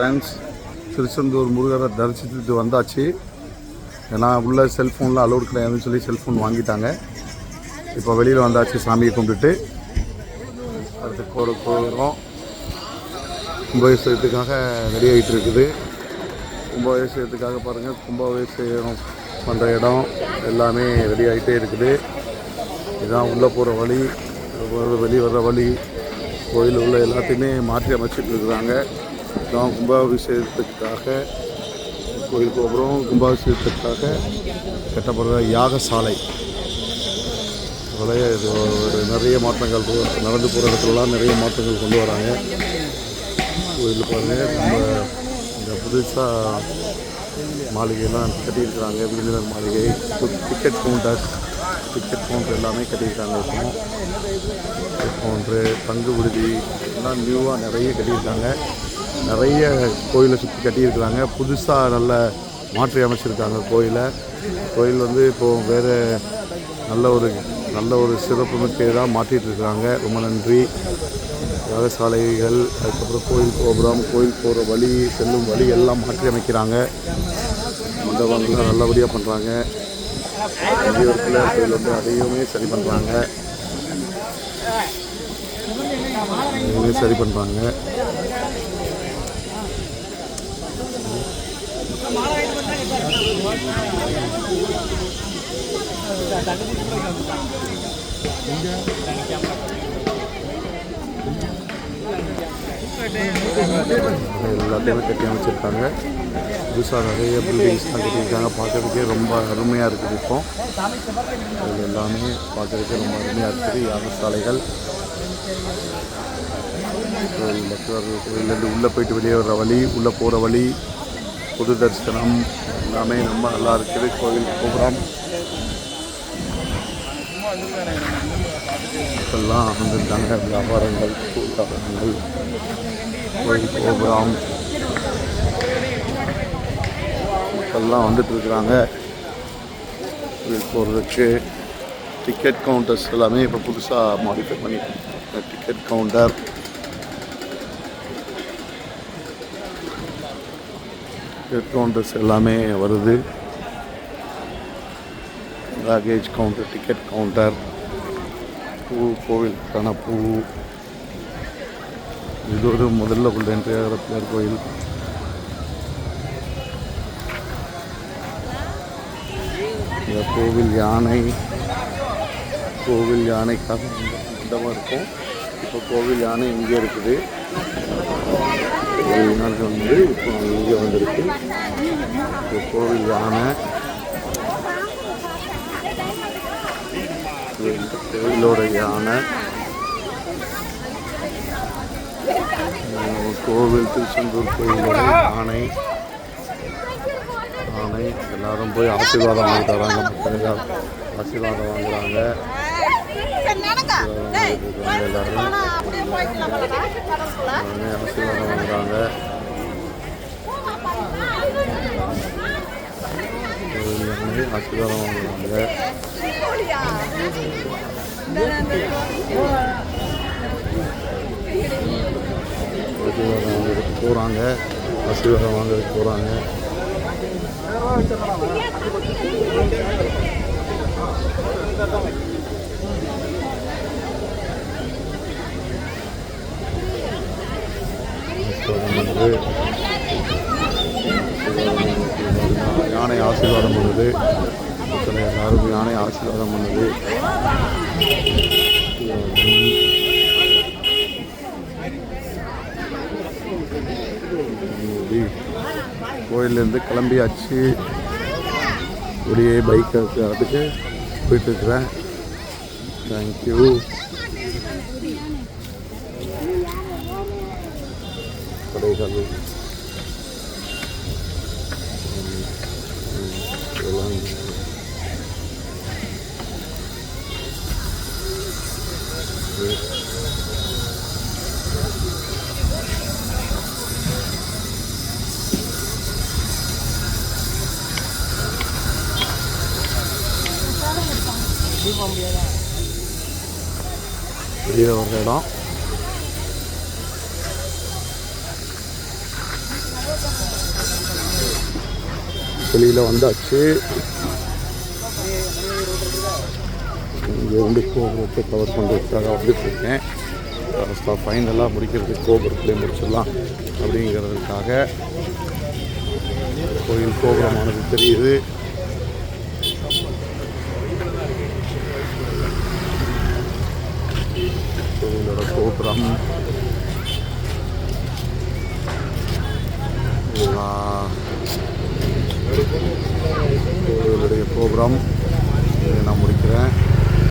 Friends, Tiruchendur முருகரை தரிசித்துட்டு வந்தாச்சு. ஏன்னா உள்ள செல்ஃபோனில் அலோடு கிடையாதுன்னு சொல்லி செல்ஃபோன் வாங்கிட்டாங்க. இப்போ வெளியில் வந்தாச்சு. சாமியை கும்பிட்டுட்டு அடுத்து போகிறோம். கும்பாபிஷேகத்துக்காக ரெடி ஆகிட்டு இருக்குது. கும்பாபிஷேகத்துக்காக பாருங்கள், கும்பாபிஷேகம் பண்ணுற இடம் எல்லாமே ரெடி ஆகிட்டே இருக்குது. இதுதான் உள்ளே போகிற வழி, வெளியே வர்ற வழி. கோயில் உள்ள எல்லாத்தையுமே மாற்றி அமைச்சிட்டு இருக்கிறாங்க. இதுதான் கும்பாபிஷேகத்துக்காக கோயில் கோபுரம். கும்பாபிஷேகத்துக்காக கட்டப்படுற யாகசாலை. அதில் இது நிறைய மாற்றங்கள் நடந்து போகிற இடத்துலலாம் நிறைய மாற்றங்கள் கொண்டு வராங்க. கோயில் பாருங்கள், நம்ம இந்த புதுசாக மாளிகைலாம் கட்டியிருக்கிறாங்க. விருந்தினர் மாளிகை, டிக்கெட் கவுண்டர் எல்லாமே கட்டியிருக்காங்க. டிக்கெட் கவுண்டரு, தங்கு விடுதி எல்லாம் நியூவாக நிறைய கட்டியிருக்காங்க. நிறைய கோயிலை சுற்றி கட்டியிருக்கிறாங்க. புதுசாக நல்ல மாற்றி அமைச்சிருக்காங்க கோயிலை. கோயில் வந்து இப்போது வேறு நல்ல ஒரு சிறப்பு மிக்கதாக மாற்றிட்டு இருக்கிறாங்க. ரொம்ப நன்றி. யாகசாலைகள், அதுக்கப்புறம் கோயில் கோபுரம், கோயில் போகிற வழி, செல்லும் வழி எல்லாம் மாற்றி அமைக்கிறாங்க. மண்டபங்கள்லாம் நல்லபடியாக பண்ணுறாங்க. வெளியூருக்குள்ள கோயில் வந்து அதையுமே சரி பண்ணுறாங்க. எல்லாத்தையுமே கட்டி அமைச்சிருக்காங்க. புதுசாக நிறைய பில்டிங்ஸ்லாம் கட்டியிருக்காங்க. பார்க்குறதுக்கே ரொம்ப அருமையாக இருக்குது. இப்போ அது எல்லாமே பார்க்குறதுக்கே ரொம்ப அருமையாக இருக்குது. யாகசாலைகள், கோயிலேருந்து உள்ளே போயிட்டு வெளியே வர்ற வழி, உள்ளே போகிற வழி, பொது தரிசனம் எல்லாமே ரொம்ப நல்லா இருக்குது. கோயில் கோபுரம் எல்லாம் வந்துருக்காங்க. வியாபாரங்கள், கோயில் கோபுரம் மக்கள்லாம் வந்துட்டுருக்குறாங்க. கோயில் போகிறதுக்கு டிக்கெட் கவுண்டர்ஸ் எல்லாமே இப்போ புதுசாக மாடிஃபை பண்ணி டிக்கெட் கவுண்டர், கவுண்டர்ஸ் எல்லாமே வருது. பேகேஜ் கவுண்டர், டிக்கெட் கவுண்டர், கோவிலுக்கான பூ. இது ஒரு முதல்ல உள்ள என்ட்ரியாகிற பிள்ளையார் கோயில். இந்த கோவில் யானைக்காக இடமாக இருக்கும். இப்போ கோவில் யானை இங்கே இருக்குது. வந்து இப்போ இங்கே வந்திருக்கு. இப்போ கோவில் யானை, கோவிலோட யானை. கோவில் திருச்செந்தூர் கோயிலோட யானை. எல்லாரும் போய் ஆசீர்வாதம் வாங்கிட்டு வராங்க. மக்கள் ஆசீர்வாதம் வாங்குறாங்க. எல்லாரும் ஆசீர்வாதம் வாங்குறாங்க. ஆசீர்வாதம் வாங்குறாங்க. போகிறாங்க. ஆசீர்வாதம் வாங்குறதுக்கு போகிறாங்க. யானை ஆசீர்வாதம் பண்ணுது. எல்லாரும் யானை ஆசீர்வாதம் பண்ணுது. கோயிலேருந்து கிளம்பியாச்சு. வெளியே பைக்கை அதுக்கு போயிட்டுருக்குறேன். தேங்க்யூ. கடைகள் வெளியே வர்ற இடம். வெளியில் வந்தாச்சு. இங்கே வந்து கோபுரத்தை கவர் பண்ணுறதுக்காக வந்துட்டுருக்கேன். ஃபைனலாக முடிக்கிறதுக்கு கோபுரத்துலேயே முடிச்சிடலாம் அப்படிங்கிறதுக்காக. கோயில் கோபுரமானது தெரியுது. கோவிலோட கோபுரம் கோவிலுடைய கோபுரம்